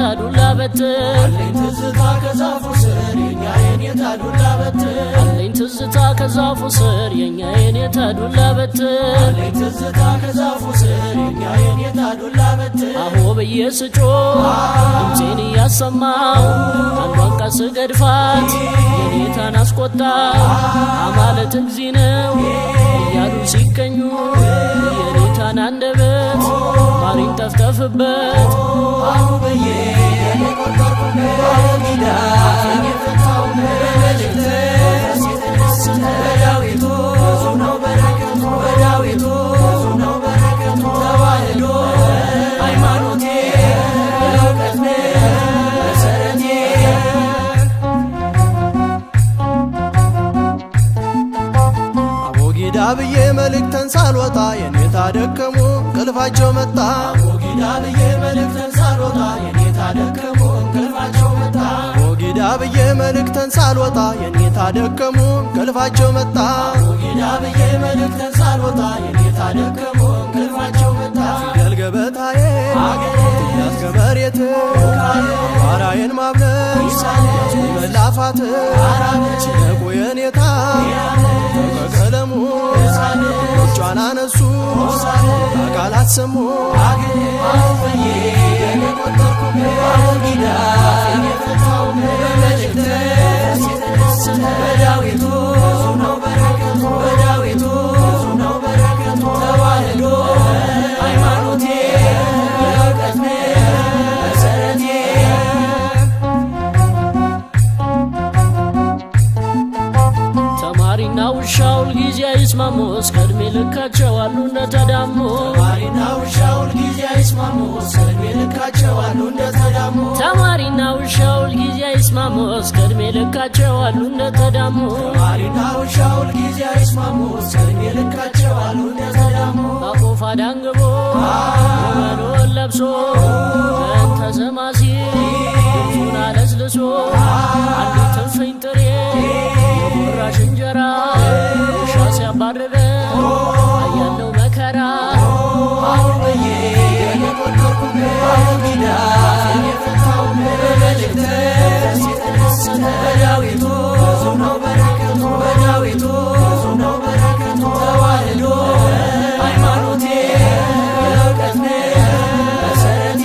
ታዱላ በትር አለኝ ትዝታ ከዛፉ ስር የኛ የኔታ ዱላ በትር አለኝ ትዝታ ከዛፉ ስር የኛ የኔታ ዱላ በትር አለኝ ትዝታ ከዛፉ ስር የኛ የኔታ ዱላ በትር አሆ ብዬ ስጮህ ድምፄን እያሰማሁ አንዷን ቀስ ገድፋት የኔታን አስቆጣ አማለት እግዚ ነው እያሉ ሲገኙ የኔታን አንደበት ማሪን ጠፍጠፍበት አሁ ብዬ የቆጠርኩበት ጊዳ የፈታው መልእክት ሲተነስተ በዳዊቱ ብዙ ነው በረከቱ በዳዊቱ ብዙ ነው በረከቱ ተዋህዶ ሃይማኖቴ የእውቀት መሰረቴ አቦጊዳ ብዬ መልእክተን ሳልወጣ የኔታ ደከሙ እንቅልፋቸው መጣ አቦጊዳ ብዬ መልእክተን ሳልወጣ የኔታ ደከሙ እንቅልፋቸው መጣ አቦጊዳ ብዬ መልእክተን ሳልወጣ የኔታ ደከሙ እንቅልፋቸው መጣ አቦጊዳ ብዬ መልእክተን ሳልወጣ የኔታ ደከሙ እንቅልፋቸው መጣ ፊደል ገበታዬ ያዝ ከመሬት ባራዬን ማብለስ መላፋት ሲነቁ የኔታ ከቀለሙ ጫና ነሱ አቃላት ሰሙ አሁንዬ የቆጠርኩበት አቦጊዳ የፈታው መልእክት ሲተነስተ በዳዊቱ ብዙ ነው በረከቱ በዳዊቱ ብዙ ነው በረከቱ ተዋህዶ ሃይማኖቴ የእውቀት መሰረቴ ተማሪና ውሻው ሁልጊዜ አይስማሙ እስከ ዕድሜ ልካቸው አሉ እንደተዳሙ ተማሪና ውሻው ሁልጊዜ አይስማሙ እስከ ዕድሜ ልካቸው አሉ እንደተዳሙ ተማሪና ውሻው ሁልጊዜ አይስማሙ እስከ ዕድሜ ልካቸው አሉ እንደተዳሙ ተማሪና ውሻው ሁልጊዜ አይስማሙ እስከ ዕድሜ ልካቸው አሉ እንደተዳሙ አቆፋ ዳንግቦ መኖን ለብሶ ተሰማሲ ልብሱን አለስልሶ አንዲት እፍኝ ጥሬ የቁራሽ እንጀራ ውሻ ሲያባርረ አያለው መከራ አሁን ብዬ የቆጠርኩበት አቦጊዳ የፈታው መልእክት ሲተነስተ በዳዊቱ ብዙ ነው በረከቱ በዳዊቱ ብዙ ነው በረከቱ ተዋህዶ ሃይማኖቴ የእውቀት መሰረቴ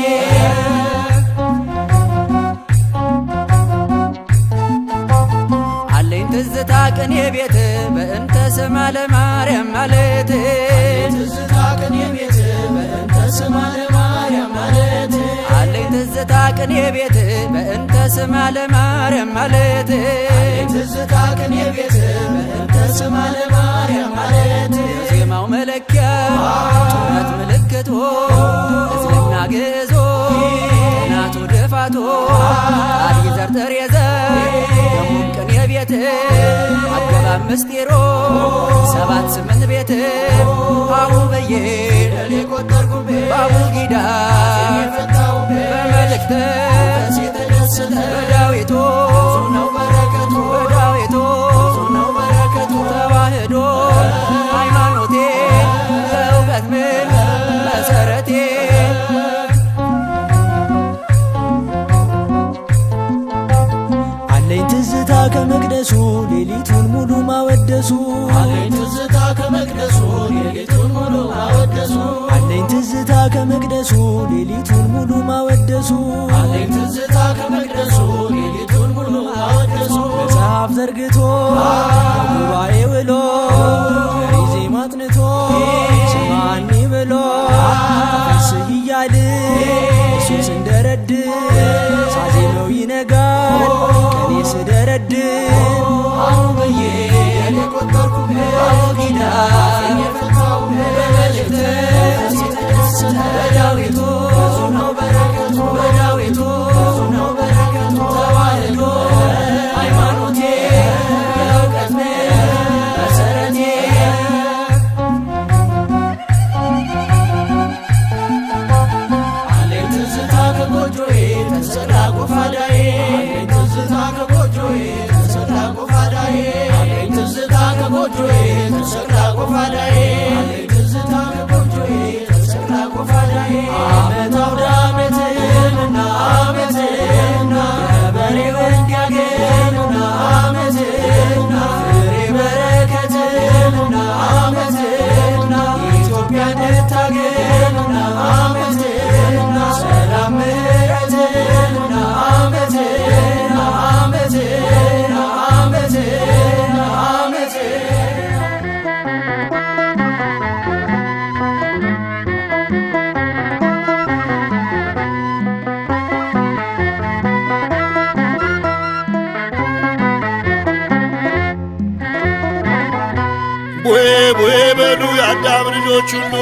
አለኝ ትዝታ ቅኔ ቤት በእንተ ስማ ለማርያም ማለት ትዝታ ቅኔ ቤት በእንተ ስማ ለማርያም ማለት አለኝ ትዝታ ቅኔ ቤት በእንተ ስማ ለማርያም ማለት ትዝታ ቅኔ ቤት በእንተ ስማ ለማርያም ማለት ዜማው መለኪያ ጩኸት ምልክቶ እዝልና ግዞ ናቱ ድፋቶ ቃል ይዘርጥር የዘር ደሙም ቅኔ ቤት አገባብ ምስጢሮ 7-8 ቤት አሁ ብዬ የቆጠርኩበት በአቦጊዳ የፈታው በመልእክት ሲተነስተ በዳዊቱ ብዙ ነው በረከቱ በዳዊቱ ብዙ ነው በረከቱ ተዋህዶ ሃይማኖቴ የእውቀት መሰረቴ አለኝ ትዝታ ከመቅደሱ ሌሊቱን ሙሉ ማወደሱ አለኝ ትዝታ ከመቅደሱ ሌሊቱን ሙሉ ማወደሱ አለኝ ትዝታ ከመቅደሱ ሌሊቱን ሙሉ ማወደሱ አለኝ ትዝታ ከመቅደሱ ሌሊቱን ሙሉ ማወደሱ መጽሐፍ ዘርግቶ ጉባኤ ውሎ ዜማ አጥንቶ ስማኒ ብሎ ተፈስህ እያል እሱን ስንደረድር ሳዜመው ይነጋል ቀኔ ስደረድር አሁን ብዬ የቆጠርኩበት አቦጊዳ የፈታው መልእክት ሲተነስተ በዳዊቱ ብዙ ነው በረከቱ በዳዊቱ ብዙ ነው በረከቱ ተዋህዶ ሃይማኖቴ የእውቀት መሰረቴ አለኝ ትዝታ ከጎጆዬ ተሰራ ጎፋዳዬ አለኝ ትዝታ ከጎጆዬ ተሰራ ጎፋዳዬ አለኝ ትዝታ ከጎጆዬ ተሰራ ጎፋዳዬ አለኝ ትዝታ ከጎጆዬ ተሰራ ጎፋዳዬ አመት አውደ ዓመትህንና አመት ልጆች ሁሉ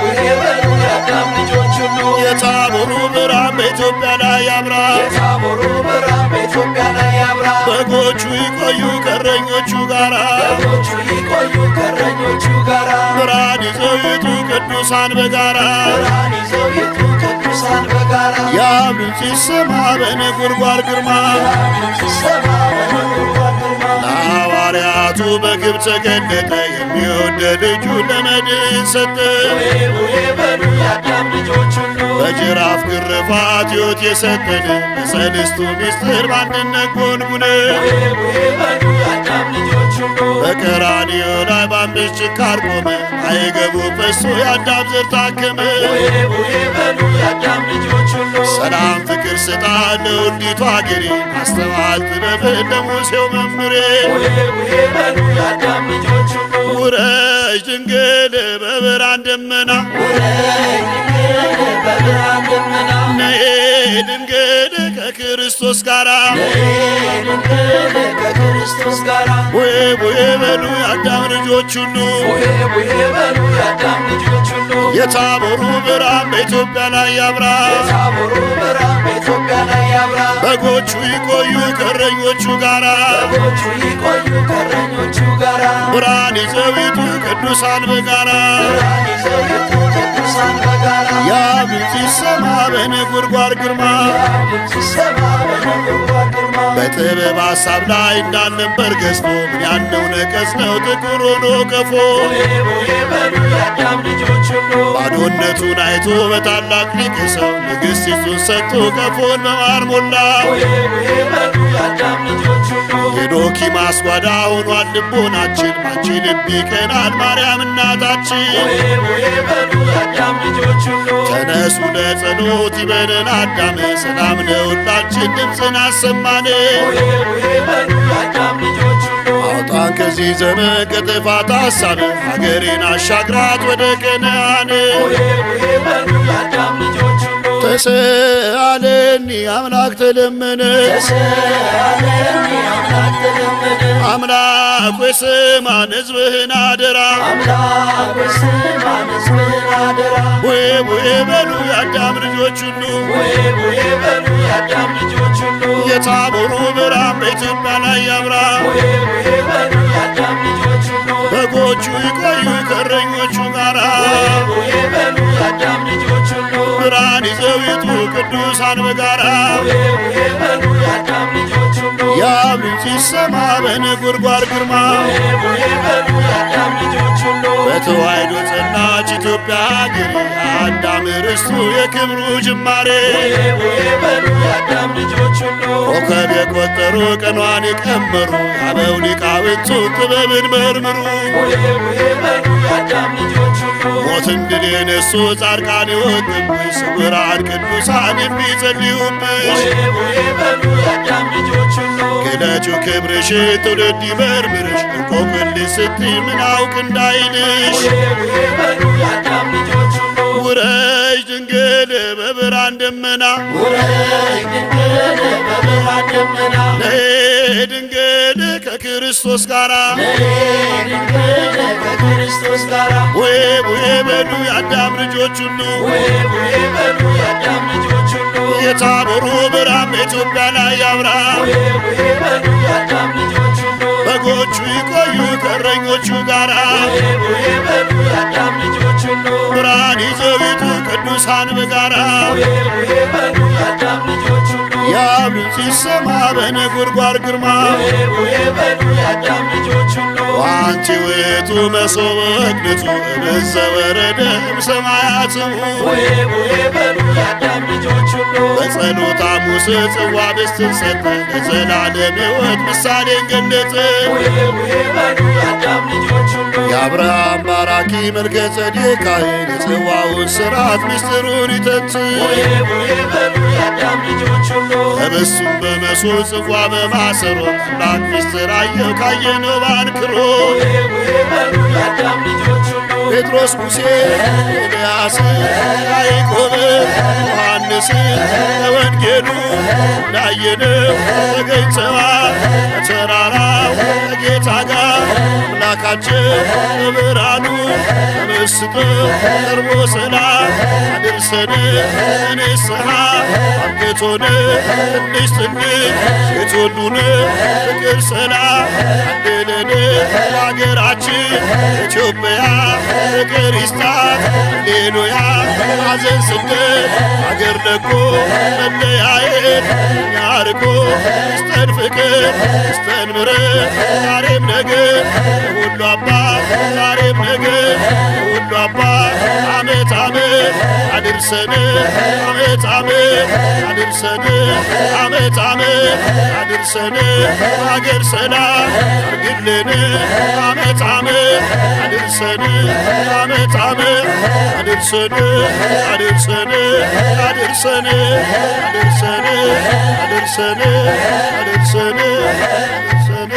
ቡሄ በሉ የአዳም ልጆች ሁሉ የታቦሩ ብርሃን በኢትዮጵያ ላይ ያብራ። የታቦሩ ብርሃን በኢትዮጵያ ላይ ያብራ። በጎቹ ይቆዩ ከእረኞቹ ጋራ በጎቹ ይቆዩ ከእረኞቹ ጋራ ብርሃን ይዘው ይውጡ ቅዱሳን በጋራ ብርሃን ይዘው ይውጡ ቅዱሳን በጋራ ያምልጥ ሲሰማ በነጎድጓድ ግርማ ሲሰማ በነጎድጓድ ግርማ ለሐዋርያቱ በግብፅ ተገለጠ የሚወደድ ልጁ ለመድን ሰጠ። ቡሄ በሉ የአዳም ልጆች ሁሉ በጅራፍ ግርፋት ሕይወት የሰጠን በሰልስቱ ምስጢር በአንድነት ጎንጉነ ቡሄ በሉ የአዳም ልጆች ሁሉ በቀራንዮ ላይ በአምስት ችንካር ቆመ አይገቡ ፈሶ የአዳም ዘር ታከመ። ቡሄ በሉ የአዳም ልጆች ሁሉ ሰላም ፍቅር ስጣት ለውዲቷ አገሬ ማስተዋል ጥበብን ለሙሴው መምሬ ቡሄ በሉ የአዳም ልጆች ሁሉ ውረጅ ድንግል በብርሃን ደመና በብርሃን ደመና ነይ ድንግል ከክርስቶስ ጋራ ከክርስቶስ ጋራ ቡሄ በሉ የአዳም ልጆች ሁሉ ቡሄ በሉ የአዳም ልጆች ሁሉ የታቦሩ ብርሃን በኢትዮጵያ ላይ ያብራ። የታቦሩ ብርሃን በኢትዮጵያ ላይ ያብራ። በጎቹ ይቆዩ ከእረኞቹ ጋራ በጎቹ ይቆዩ ከእረኞቹ ጋራ ብርሃን ይዘው ይውጡ ቅዱሳን በጋራ ብርሃን ይዘው ይውጡ ቅዱሳን በጋራ ያምልጥ ሲሰማ በነጎድጓድ ግርማ ሲሰማ በነጎድጓድ ግርማ በጥበብ ሐሳብ ላይ እንዳልነበር ገዝፎ ምን ያለው ነቀዝ ነው ጥቁር ሆኖ ቀፎ ቡሄ በሉ የአዳም ልጆች ሁሉ ባዶነቱን አይቶ በታላቅ ሊቅ ሰው ንግሥቲቱን ሰጥቶ ቀፎን በማር ሞላ። ቡሄ በሉ የአዳም ልጆች ሁሉ የዶኪማስ ጓዳ ሆኗል ልቦናችን ባንቺ ልብ ይቀናል ማርያም እናታችን። ቡሄ በሉ የአዳም ልጆች ሁሉ ተነሱ ለጸሎት ይበለን አዳም ሰላም ለሁላችን ድምፅን አሰማን። ቡሄ በሉ የአዳም ልጆች ሁሉ አውጣን ከዚህ ዘመን ከጥፋት ሐሳብ ሀገሬን አሻግራት ወደ ከነዓን። ቡሄ በሉ የአዳም ልጆች ሁሉ ተሰአለኒ አምላክ ተለመነ ተሰአለኒ አምላክ ተለመነ አምላክ ሆይ ስማን ሕዝብህን አደራ አምላክ ሆይ ስማን ሕዝብህን አደራ ቡሄ በሉ የአዳም ልጆች ሁሉ ቡሄ በሉ የአዳም ልጆች ሁሉ የታቦሩ ብርሃን በኢትዮጵያ ላይ ያብራ። ቡሄ በሉ የአዳም ልጆች ሁሉ በጎቹ ይቆዩ ከእረኞቹ ጋራ ቡሄ በሉ የአዳም ልጆች ሁሉ ብርሃን ይዘው ይውጡ ቅዱሳን በጋራ ቡሄ በሉ የአዳም ልጆች ሁሉ ያምልጥ ሲሰማ በነጎድጓድ ግርማ ቡሄ በሉ የአዳም ልጆች ሁሉ በተዋሕዶ ጸናች ኢትዮጵያ ሀገሬ የአዳም ርስቱ የክብሩ ጅማሬ ቡሄ በሉ የአዳም ልጆች ሁሉ ኮከብ የቆጠሩ ቀኗን የቀመሩ አበው ሊቃውንቱ ጥበብን መርምሩ ቡሄ በሉ የአዳም ልጆች ሁሉ ሞትን ድል የነሱ ጻድቃን የወጡብሽ ስውራን ቅዱሳን የሚጸልዩብሽ ቡሄ በሉ የአዳም ልጆች ሁሉ ግለጪው ክብርሽን ትውልድ ይመርምርሽ እንቆቅልሽ ስትይ ምን አውቅ እንዳይልሽ ቡሄ በሉ የአዳም ልጆች ሁሉ ውረጅ ድንግል በብርሃን ደመና ውረጅ ድንግል በብርሃን ደመና ነይ ድንግል ከክርስቶስ ጋራ ድንግል ከክርስቶስ ጋራ ቡሄ በሉ የአዳም ልጆች ሁሉ ቡሄ በሉ የአዳም ልጆች ሁሉ የታቦሩ ብርሃን በኢትዮጵያ ላይ ያብራ። ቡሄ በሉ የአዳም ልጆች ሁሉ በጎቹ ይቆዩ ከእረኞቹ ጋራ ቡሄ በሉ የአዳም ልጆች ሁሉ ብርሃን ይዘው ይውጡ ቅዱሳን በጋራ ቡሄ በሉ የአዳም ልጆች ሁሉ ያምልጥ ሲሰማ በነጎድጓድ ግርማ ቡሄ በሉ የአዳም ልጆች ሁሉ ዋንቲ ውእቱ መሶበ እግዝእቱ እምዘ ወረደ እምሰማያትሙ ቡሄ በሉ የአዳም ልጆች ሁሉ በጸሎተ ሐሙስ ጽዋ ብስትን ሰጠ ለዘላለም ሕይወት ምሳሌን ገለጠ። ቡሄ በሉ የአዳም ልጆች ሁሉ የአብርሃም ባራኪ መልከ ጼዴቅ ካህን የጽዋውን ሥርዓት ምስጢሩን ይተንትን ቡሄ በሉ የአዳም ልጆች ሁሉ ህብስቱን በመሶብ ጽዋ በማሰሮ አምላክ ምስጢር አየው ካየነው ባንክሮ ቡሄ በሉ የአዳም ልጆች ሁሉ ጴጥሮስ ሙሴ ኤልያስ ያዕቆብ ዮሐንስ በወንጌሉ እንዳየነው ተገኝተዋል ከተራራው ከጌታ ጋር አምላካችን በብርሃኑ ተመስጦ ቀርቦ ሰላም አድርሰን ንስሐ አብቅቶን ትንሽ ሴት ወንዱን ፍቅር ሰላም አድለን ለአገራችን ኢትዮጵያ ፍቅር ይስጣት ሃሌሉያ ሐዘን ስደት አገር ለቆ መለያየት እኛ ርቆ ይስጠን ፍቅር ይስጠን ምሕረት ዛሬም ነገ ሁሉ አባት ዛሬም ነገ ሁሉ አባት ዓመት ዓመት አድርሰን ዓመት ዓመት አድርሰን ዓመት ዓመት አድርሰን አገር ሰላም አርግልን ዓመት ዓመት አድርሰን ዓመት ዓመት አድርሰን አድርሰን አድርሰን አድርሰን አድርሰን አድርሰን አድርሰን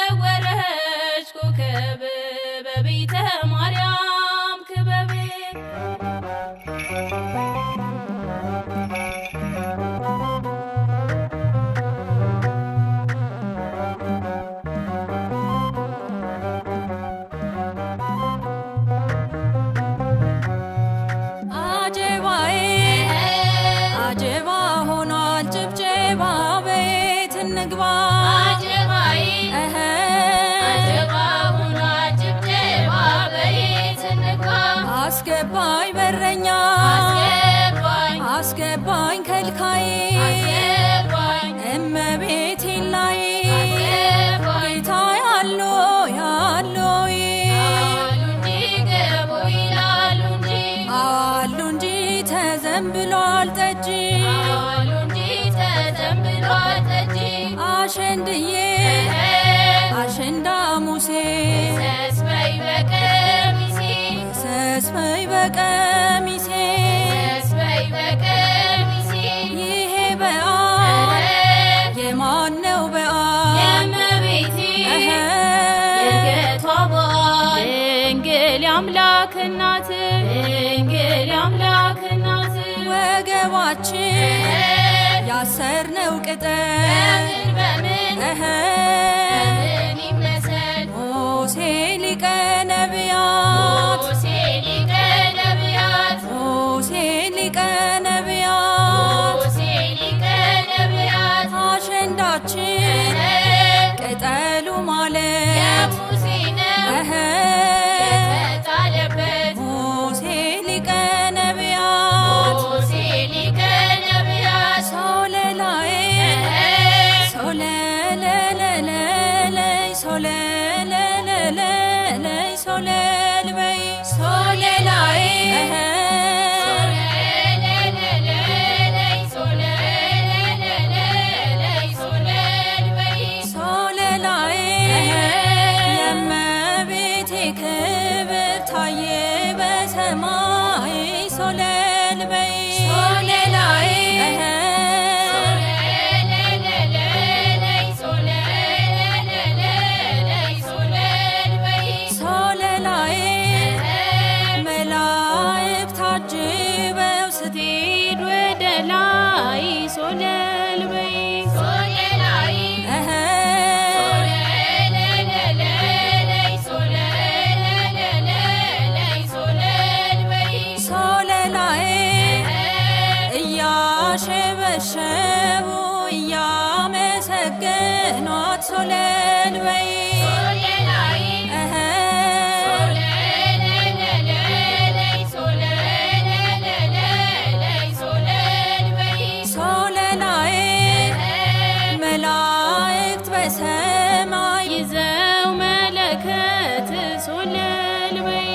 ተወረወረች ኮከብ በቤተ ማርያም ክበብ አጀባዬ አጀባ ሆኗል ጭብጨባ ቤት እንግባ አስገባኝ በረኛ አስገባኝ ከልካይ እመቤቴ ላይ ጌታ ያሎ አሉ እንጂ ተዘንብሏል ጠጅ አሸንድዬ አሸንዳ ሙሴ ሰስበይ በቀሚሴ ይሄ በዓል የማን ነው በዓል የእመቤቴ የእርገቷ በዓል ድንግል የአምላክ እናት ወገባችን ያሰርነው ቅጠል በምን ይመስል ሙሴ ሊቀ ነቢያት አሸንዳችን ቅጠሉ ማለት የተጣለበት ሙሴ ሊቀ ነቢያት ሶለላይ ሶለለለለለይ ሶለለለለለይ ሶለልበይ ሶለላይ እያሸበሸቡ እያመሰገኗት ሶለልበይ ሶለላይ መላእክት በሰማይ ይዘው መለከት ሶለልበይ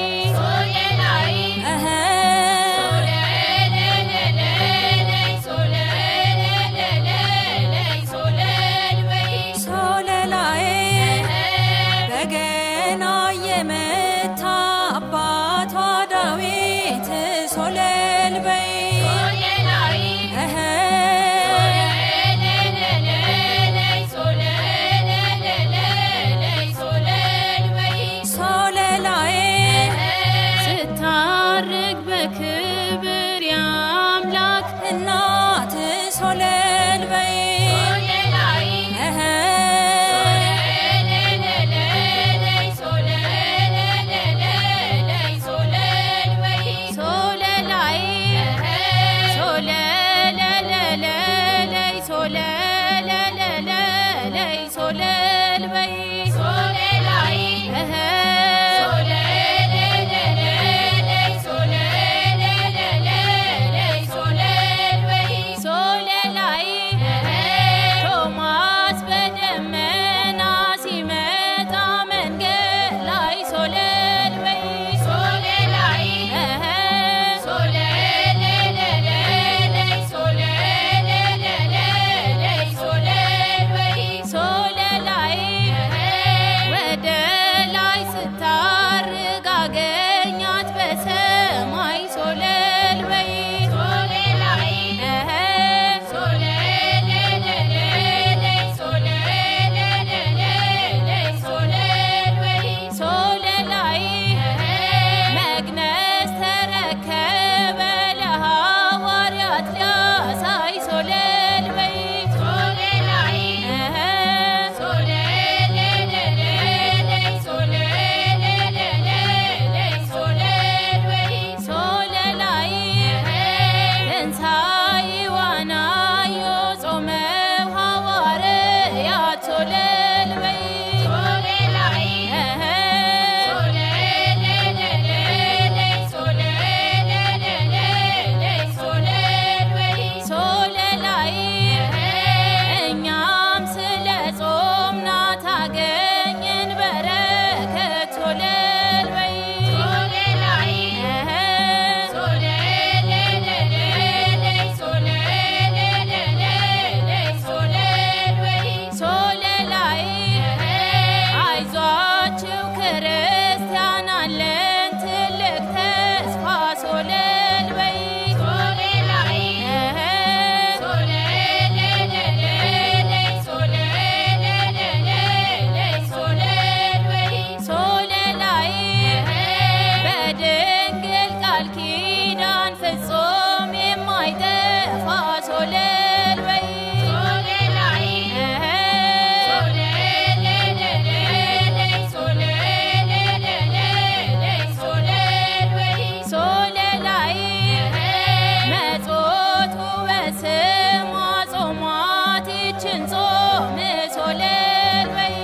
በስሟ ጾሟት ይችን ጾም ሶለል በይ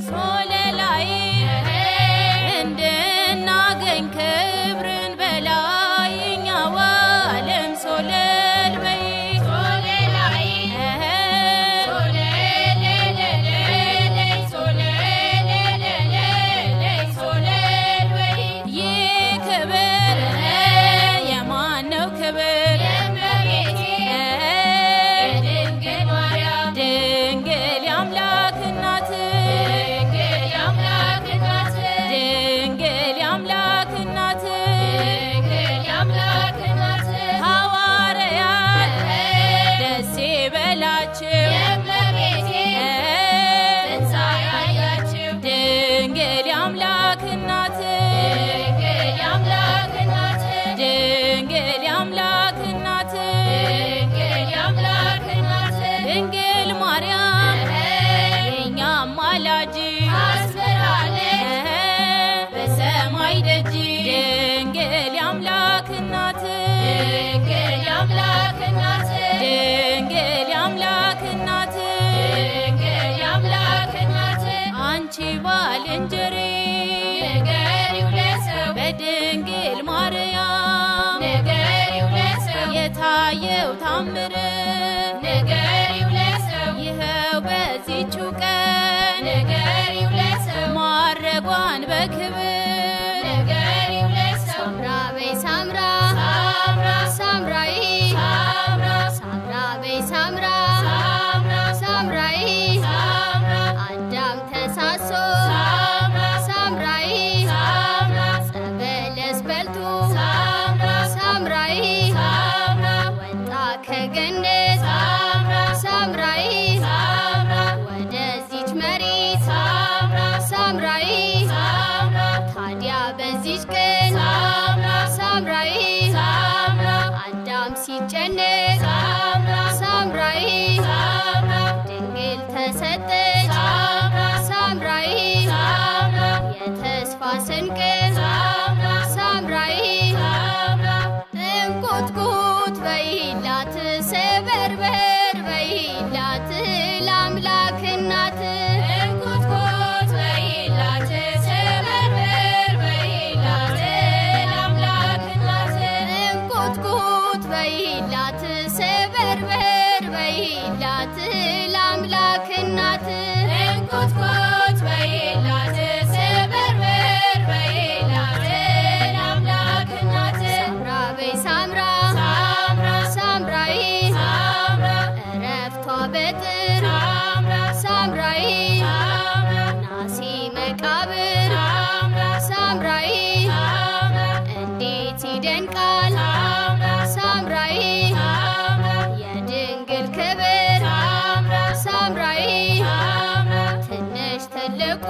ሶለላይ እንድናገኝ ክብርን በላይኛው ዓለም ሶለል በይ ድንግል ማርያም የኛ አማላጅ በሰማይ ደጅ ድንግል የአምላክ እናት ድንግል የአምላክ እናት አንቺ ባልንጀሬ ንገሪው ለሰው በድንግል ማርያም ንገሪው ለሰው የታየው ታምር ንገሪው ለሰው ይኸው በዚህችው ቀን ንገሪው ለሰው ማረጓን በክብር ንገሪው ለሰው ሳምራ በይ ሳምራ ሳምራይ ሳምራ በይ ሳምራ ሳምራይ አዳም ተሳሶ ሳምራይ ጸበለስ በልቶ ሳምራይ ወጣ ከገነት ሳምራይ ወደዚች መሬት ሳምራይ ታዲያ በዚች ቀን ሳምራይ አዳም ሲጨነቅ ሳምራይ ድንግል ተሰጠች ሳምራይ የተስፋ ስንቅ ሳምራይ እንቁጥቁጥ በይላት ሰበርበር በይላት ለአምላክ እናት እንቁጥቁጥ በይላት ሰበርበር በይላት ለአምላክ እናት እንቁጥቁጥ በይላት ሰበርበር በይላት ለአምላክ እናት እንቁጥቁጥ በይላት ሰበርበር በይላት ለአምላክ እናት ሳምራ በይ ሳምራ ሳምራይ እረፍቷ በጥር ሳምራይ ናሲ መቃብር ሳምራይ እንዴት ይደንቃል ሳምራይ የድንግል ክብር ሳምራይ ትንሽ ትልቁ